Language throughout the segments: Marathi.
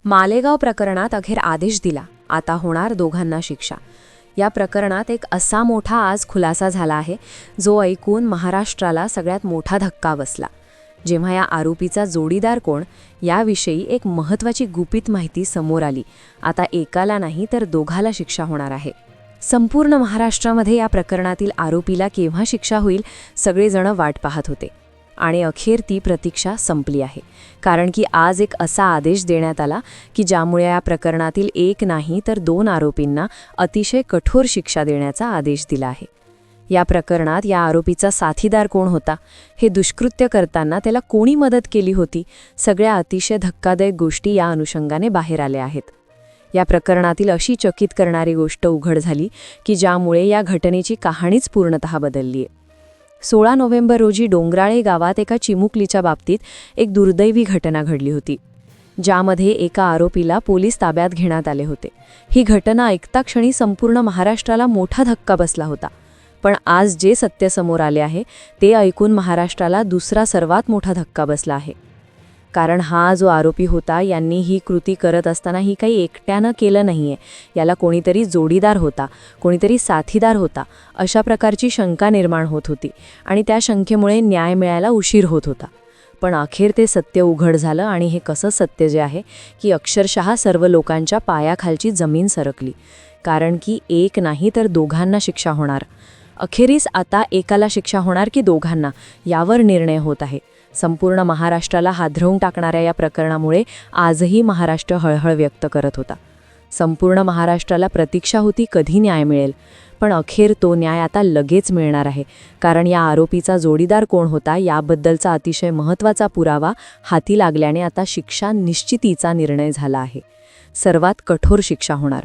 मालेगाव प्रकरणात अखेर आदेश दिला, आता होणार दोघांना शिक्षा. या प्रकरणात एक असा मोठा आज खुलासा झाला आहे जो ऐकून महाराष्ट्राला सगळ्यात मोठा धक्का बसला. जेव्हा या आरोपीचा जोडीदार कोण याविषयी एक महत्त्वाची गुपित माहिती समोर आली. आता एकाला नाही तर दोघाला शिक्षा होणार आहे. संपूर्ण महाराष्ट्रामध्ये या प्रकरणातील आरोपीला केव्हा शिक्षा होईल सगळेजण वाट पाहत होते. आणि अखेर ती प्रतीक्षा संपली आहे. कारण की आज एक असा आदेश देण्यात आला की ज्यामुळे या प्रकरणातील एक नाही तर 2 आरोपींना अतिशय कठोर शिक्षा देण्याचा आदेश दिला आहे. या प्रकरणात या आरोपीचा साथीदार कोण होता, हे दुष्कृत्य करताना त्याला कोणी मदत केली होती, सगळ्या अतिशय धक्कादायक गोष्टी या अनुषंगाने बाहेर आल्या आहेत. या प्रकरणातील अशी चकित करणारी गोष्ट उघड झाली की ज्यामुळे या घटनेची कहाणीच पूर्णतः बदलली आहे. 16 नोव्हेंबर रोजी डोंगराळे गावात एका चिमुकलीच्या बाबतीत एक दुर्दैवी घटना घडली होती, ज्यामध्ये एका आरोपीला पोलीस ताब्यात घेण्यात आले होते. ही घटना ऐकता क्षणी संपूर्ण महाराष्ट्राला मोठा धक्का बसला होता. पण आज जे सत्य समोर आले आहे ते ऐकून महाराष्ट्राला दुसरा सर्वात मोठा धक्का बसला आहे. कारण हा जो आरोपी होता यांनी ही कृती करत असताना ही काही एकट्यानं केलं नाहीये. याला कोणीतरी जोडीदार होता, कोणीतरी साथीदार होता, अशा प्रकारची शंका निर्माण होत होती. आणि त्या शंकेमुळे न्याय मिळायला उशीर होत होता. पण अखेर ते सत्य उघड झालं. आणि हे कसं सत्य जे आहे की अक्षरशः सर्व लोकांच्या पायाखालची जमीन सरकली. कारण की एक नाही तर दोघांना शिक्षा होणार. अखेरीस आता एकाला शिक्षा होणार की दोघांना यावर निर्णय होत आहे. संपूर्ण महाराष्ट्राला हादरवून टाकणाऱ्या या प्रकरणामुळे आजही महाराष्ट्र हळहळ व्यक्त करत होता. संपूर्ण महाराष्ट्राला प्रतीक्षा होती कधी न्याय मिळेल. पण अखेर तो न्याय आता लगेच मिळणार आहे. कारण या आरोपीचा जोडीदार कोण होता याबद्दलचा अतिशय महत्त्वाचा पुरावा हाती लागल्याने आता शिक्षा निश्चितीचा निर्णय झाला आहे. सर्वात कठोर शिक्षा होणार.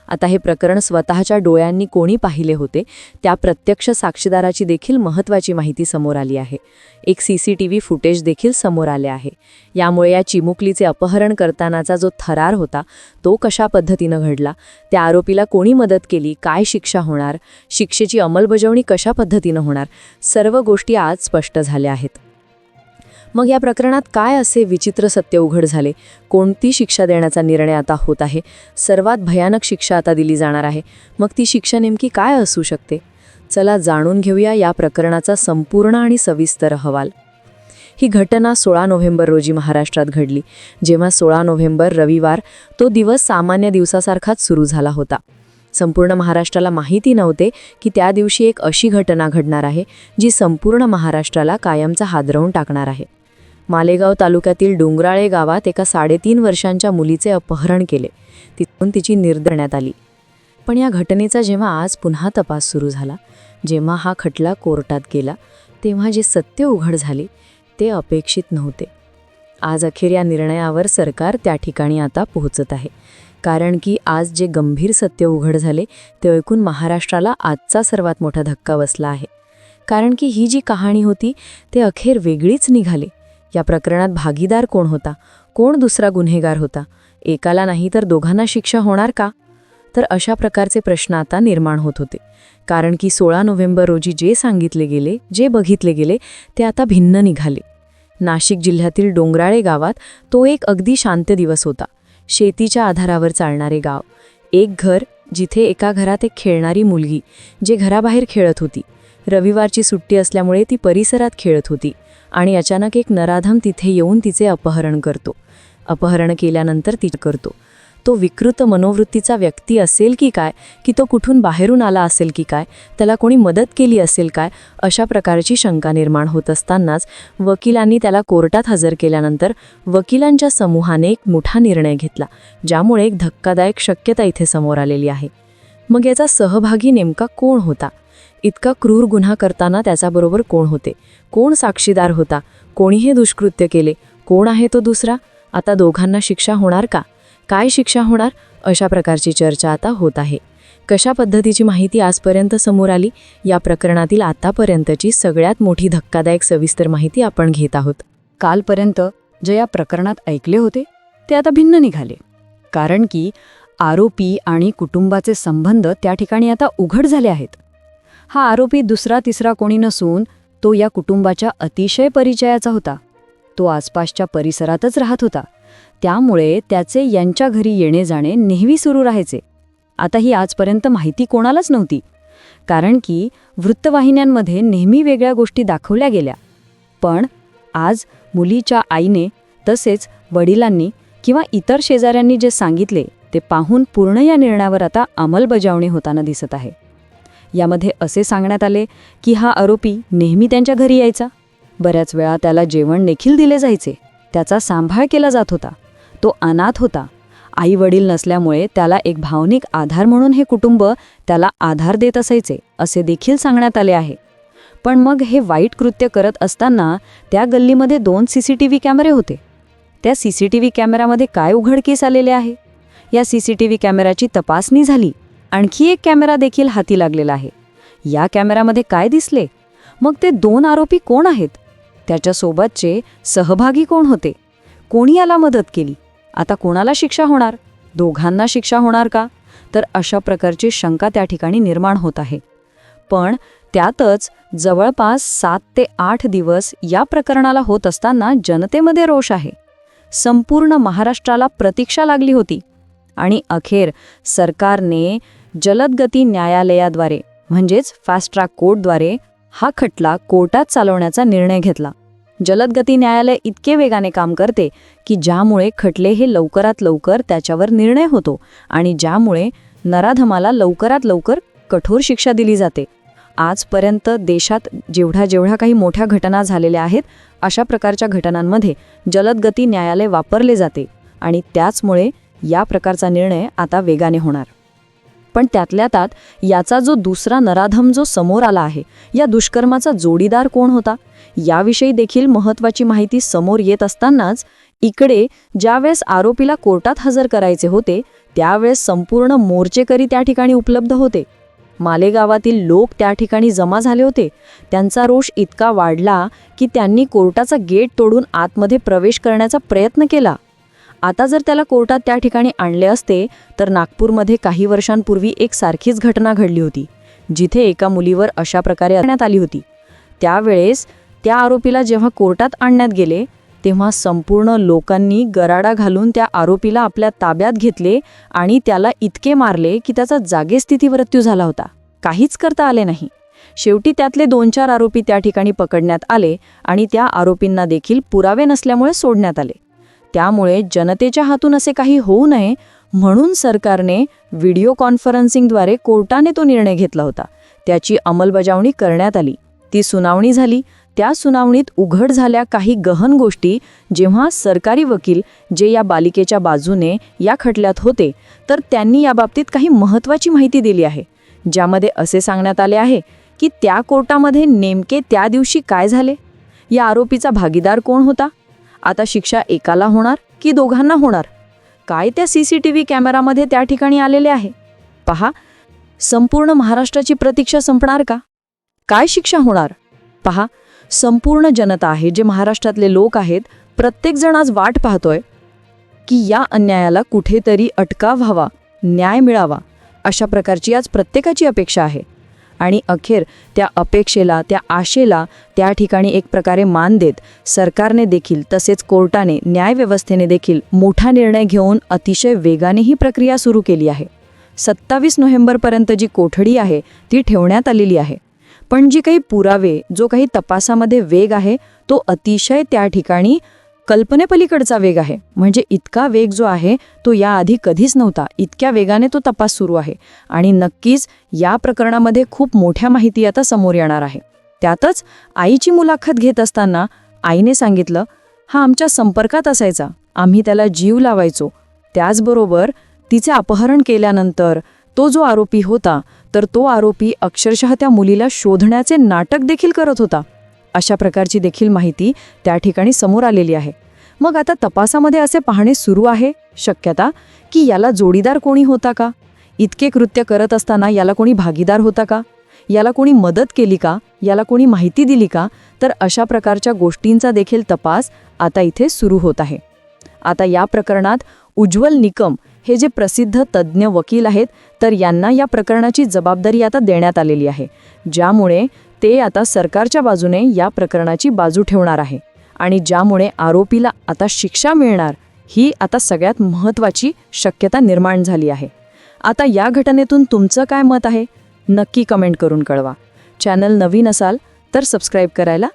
आता हे प्रकरण स्वतःच्या डोळ्यांनी कोणी पाहिले होते त्या प्रत्यक्ष साक्षीदाराची देखील महत्त्वाची माहिती समोर आली आहे. एक CCTV फुटेज देखील समोर आले आहे. यामुळे या चिमुकलीचे अपहरण करतानाचा जो थरार होता तो कशा पद्धतीनं घडला, त्या आरोपीला कोणी मदत केली, काय शिक्षा होणार, शिक्षेची अंमलबजावणी कशा पद्धतीनं होणार, सर्व गोष्टी आज स्पष्ट झाल्या आहेत. मग या प्रकरणात काय असे विचित्र सत्य उघड झाले, कोणती शिक्षा देण्याचा निर्णय आता होत आहे, सर्वात भयानक शिक्षा आता दिली जाणार आहे. मग ती शिक्षा नेमकी काय असू शकते, चला जाणून घेऊया या प्रकरणाचा संपूर्ण आणि सविस्तर अहवाल. ही घटना 16 नोव्हेंबर रोजी महाराष्ट्रात घडली. जेव्हा 16 नोव्हेंबर रविवार तो दिवस सामान्य दिवसासारखाच सुरू झाला होता. संपूर्ण महाराष्ट्राला माहिती नव्हते की त्या दिवशी एक अशी घटना घडणार आहे जी संपूर्ण महाराष्ट्राला कायमचा हादरवून टाकणार आहे. मालेगाव तालुक्यातील डोंगराळे गावात एका 3.5 वर्षांच्या मुलीचे अपहरण केले. तिथून तिची निर्दण्यात आली. पण या घटनेचा जेव्हा आज पुन्हा तपास सुरू झाला, जेव्हा हा खटला कोर्टात गेला, तेव्हा जे सत्य उघड झाले ते अपेक्षित नव्हते. आज अखेर या निर्णयावर सरकार त्या ठिकाणी आता पोहोचत आहे. कारण की आज जे गंभीर सत्य उघड झाले ते ऐकून महाराष्ट्राला आजचा सर्वात मोठा धक्का बसला आहे. कारण की ही जी कहाणी होती ते अखेर वेगळीच निघाली. या प्रकरणात भागीदार कोण होता, कोण दुसरा गुन्हेगार होता, एकाला नाही तर दोघांना शिक्षा होणार का, तर अशा प्रकारचे प्रश्न आता निर्माण होत होते. कारण की 16 नोव्हेंबर रोजी जे सांगितले गेले, जे बघितले गेले ते आता भिन्न निघाले. नाशिक जिल्ह्यातील डोंगराळे गावात तो एक अगदी शांत दिवस होता. शेतीच्या आधारावर चालणारे गाव. एक घर जिथे एका घरात एक खेळणारी मुलगी जे घराबाहेर खेळत होती. रविवारची सुट्टी असल्यामुळे ती परिसरात खेळत होती. आणि अचानक एक नराधम तिथे येऊन तिचे अपहरण करतो. अपहरण केल्यानंतर ती करतो. तो विकृत मनोवृत्तीचा व्यक्ती असेल की काय, की तो कुठून बाहेरून आला असेल की काय, त्याला कोणी मदत केली असेल काय, अशा प्रकारची शंका निर्माण होत असतानाच वकिलांनी त्याला कोर्टात हजर केल्यानंतर वकिलांच्या समूहाने एक मोठा निर्णय घेतला, ज्यामुळे एक धक्कादायक शक्यता इथे समोर आलेली आहे. मग याचा सहभागी नेमका कोण होता, इतका क्रूर गुन्हा करताना त्याच्याबरोबर कोण होते, कोण साक्षीदार होता, कोणी हे दुष्कृत्य केले, कोण आहे तो दुसरा, आता दोघांना शिक्षा होणार का, काय शिक्षा होणार, अशा प्रकारची चर्चा आता होत आहे. कशा पद्धतीची माहिती आजपर्यंत समोर आली, या प्रकरणातील आतापर्यंतची सगळ्यात मोठी धक्कादायक सविस्तर माहिती आपण घेत आहोत. कालपर्यंत जे या प्रकरणात ऐकले होते ते आता भिन्न निघाले. कारण की आरोपी आणि कुटुंबाचे संबंध त्या ठिकाणी आता उघड झाले आहेत. हा आरोपी दुसरा तिसरा कोणी नसून तो या कुटुंबाच्या अतिशय परिचयाचा होता. तो आसपासच्या परिसरातच राहत होता. त्यामुळे त्याचे यांच्या घरी येणे जाणे नेहमी सुरू राहायचे. आता ही आजपर्यंत माहिती कोणालाच नव्हती, कारण की वृत्तवाहिन्यांमध्ये नेहमी वेगळ्या गोष्टी दाखवल्या गेल्या. पण आज मुलीच्या आईने तसेच वडिलांनी किंवा इतर शेजाऱ्यांनी जे सांगितले ते पाहून पूर्ण या निर्णयावर आता अंमलबजावणी होताना दिसत आहे. यामध्ये असे सांगण्यात आले की हा आरोपी नेहमी त्यांच्या घरी यायचा, बऱ्याच वेळा त्याला जेवण देखील दिले जायचे, त्याचा सांभाळ केला जात होता, तो अनाथ होता, आई वडील नसल्यामुळे त्याला एक भावनिक आधार म्हणून हे कुटुंब त्याला आधार देत असायचे असे देखील सांगण्यात आले आहे. पण मग हे वाईट कृत्य करत असताना त्या गल्लीमध्ये 2 CCTV कॅमेरे होते. त्या CCTV कॅमेऱ्यामध्ये काय उघडकीस आलेले आहे? या CCTV कॅमेऱ्याची तपासणी झाली. आणखी एक कॅमेरा देखील हाती लागलेला आहे. या कॅमेऱ्यामध्ये काय दिसले? मग ते 2 आरोपी कोण आहेत? त्याच्यासोबतचे सहभागी कोण होते? कोणी याला मदत केली? आता कोणाला शिक्षा होणार? दोघांना शिक्षा होणार का? तर अशा प्रकारची शंका त्या ठिकाणी निर्माण होत आहे. पण त्यातच जवळपास 7 ते 8 दिवस या प्रकरणाला होत असताना जनतेमध्ये रोष आहे. संपूर्ण महाराष्ट्राला प्रतीक्षा लागली होती आणि अखेर सरकारने जलदगती न्यायालयाद्वारे म्हणजेच फास्ट ट्रॅक कोर्टद्वारे हा खटला कोर्टात चालवण्याचा निर्णय घेतला. जलदगती न्यायालय इतके वेगाने काम करते की ज्यामुळे खटले हे लवकरात लवकर त्याच्यावर निर्णय होतो आणि ज्यामुळे नराधमाला लवकरात लवकर कठोर शिक्षा दिली जाते. आजपर्यंत देशात जेवढ्या काही मोठ्या घटना झालेल्या आहेत अशा प्रकारच्या घटनांमध्ये जलदगती न्यायालय वापरले जाते आणि त्याचमुळे या प्रकारचा निर्णय आता वेगाने होणार. पण त्यातल्या त्यात याचा जो दुसरा नराधम जो समोर आला आहे, या दुष्कर्माचा जोडीदार कोण होता याविषयी देखील महत्त्वाची माहिती समोर येत असतानाच इकडे ज्यावेळेस आरोपीला कोर्टात हजर करायचे होते त्यावेळेस संपूर्ण मोर्चेकरी त्या ठिकाणी उपलब्ध होते. मालेगावातील लोक त्या ठिकाणी जमा झाले होते. त्यांचा रोष इतका वाढला की त्यांनी कोर्टाचा गेट तोडून आतमध्ये प्रवेश करण्याचा प्रयत्न केला. आता जर त्याला कोर्टात त्या ठिकाणी आणले असते तर नागपूरमध्ये काही वर्षांपूर्वी एक सारखीच घटना घडली होती, जिथे एका मुलीवर अशा प्रकारे आणण्यात आली होती. त्यावेळेस त्या आरोपीला जेव्हा कोर्टात आणण्यात गेले तेव्हा संपूर्ण लोकांनी गराडा घालून त्या आरोपीला आपल्या ताब्यात घेतले आणि त्याला इतके मारले की त्याचा जागेस्थिती मृत्यू झाला होता. काहीच करता आले नाही. शेवटी त्यातले 2-4 आरोपी त्या ठिकाणी पकडण्यात आले आणि त्या आरोपींना देखील पुरावे नसल्यामुळे सोडण्यात आले. त्यामुळे जनतेच्या हातून असे काही होऊ नये म्हणून सरकारने व्हिडिओ कॉन्फरन्सिंगद्वारे कोर्टाने तो निर्णय घेतला होता. त्याची अंमलबजावणी करण्यात आली. ती सुनावणी झाली. त्या सुनावणीत उघड झाल्या काही गहन गोष्टी. जेव्हा सरकारी वकील जे या बालिकेच्या बाजूने या खटल्यात होते तर त्यांनी याबाबतीत काही महत्त्वाची माहिती दिली आहे, ज्यामध्ये असे सांगण्यात आले आहे की त्या कोर्टामध्ये नेमके त्या दिवशी काय झाले, या आरोपीचा भागीदार कोण होता, आता शिक्षा एकाला होणार की दोघांना होणार, काय त्या CCTV कॅमेरामध्ये त्या ठिकाणी आलेले आहे. पहा, संपूर्ण महाराष्ट्राची प्रतीक्षा संपणार का? काय शिक्षा होणार? पहा, संपूर्ण जनता आहे, जे महाराष्ट्रातले लोक आहेत, प्रत्येकजण आज वाट पाहतोय की या अन्यायाला कुठेतरी अटकाव व्हावा, न्याय मिळावा. अशा प्रकारची आज प्रत्येकाची अपेक्षा आहे. आणि अखेर त्या अपेक्षेला, त्या आशेला त्या ठिकाणी एक प्रकारे मान देत सरकारने देखील तसेच कोर्टाने, न्यायव्यवस्थेने देखील मोठा निर्णय घेऊन अतिशय वेगाने ही प्रक्रिया सुरू केली आहे. 27 नोव्हेंबरपर्यंत जी कोठडी आहे ती ठेवण्यात आलेली आहे. पण जी काही पुरावे, जो काही तपासामध्ये वेग आहे तो अतिशय त्या ठिकाणी कल्पनेपलीकडचा वेग आहे. म्हणजे इतका वेग जो आहे तो याआधी कधीच नव्हता. इतक्या वेगाने तो तपास सुरू आहे आणि नक्कीच या प्रकरणामध्ये खूप मोठ्या माहिती आता समोर येणार आहे. त्यातच आईची मुलाखत घेत असताना आईने सांगितलं, हा आमच्या संपर्कात असायचा, आम्ही त्याला जीव लावायचो. त्याचबरोबर तिचे अपहरण केल्यानंतर तो जो आरोपी होता तर तो आरोपी अक्षरशः त्या मुलीला शोधण्याचे नाटक देखील करत होता. अशा प्रकारची देखील माहिती त्या ठिकाणी समोर आलेली आहे. मग आता तपासामध्ये असे पाहणे सुरू आहे शक्यता की याला जोडीदार कोणी होता का, इतके कृत्य करत असताना याला कोणी भागीदार होता का, याला कोणी मदत केली का, याला कोणी माहिती दिली का. तर अशा प्रकारच्या गोष्टींचा देखील तपास आता इथे सुरू होत आहे. आता या प्रकरणात उज्ज्वल निकम हे जे प्रसिद्ध तज्ज्ञ वकील आहेत तर यांना या प्रकरणाची जबाबदारी आता देण्यात आलेली आहे, ज्यामुळे ते आता सरकारच्या बाजूने या प्रकरणाची बाजू ठेवणार आहे आणि ज्यामुळे आरोपीला आता शिक्षा मिळणार ही आता सगळ्यात महत्त्वाची शक्यता निर्माण झाली आहे. आता या घटनेतून तुमचं काय मत आहे? नक्की कमेंट करून कळवा. चॅनल नवीन असाल तर सबस्क्राईब करायला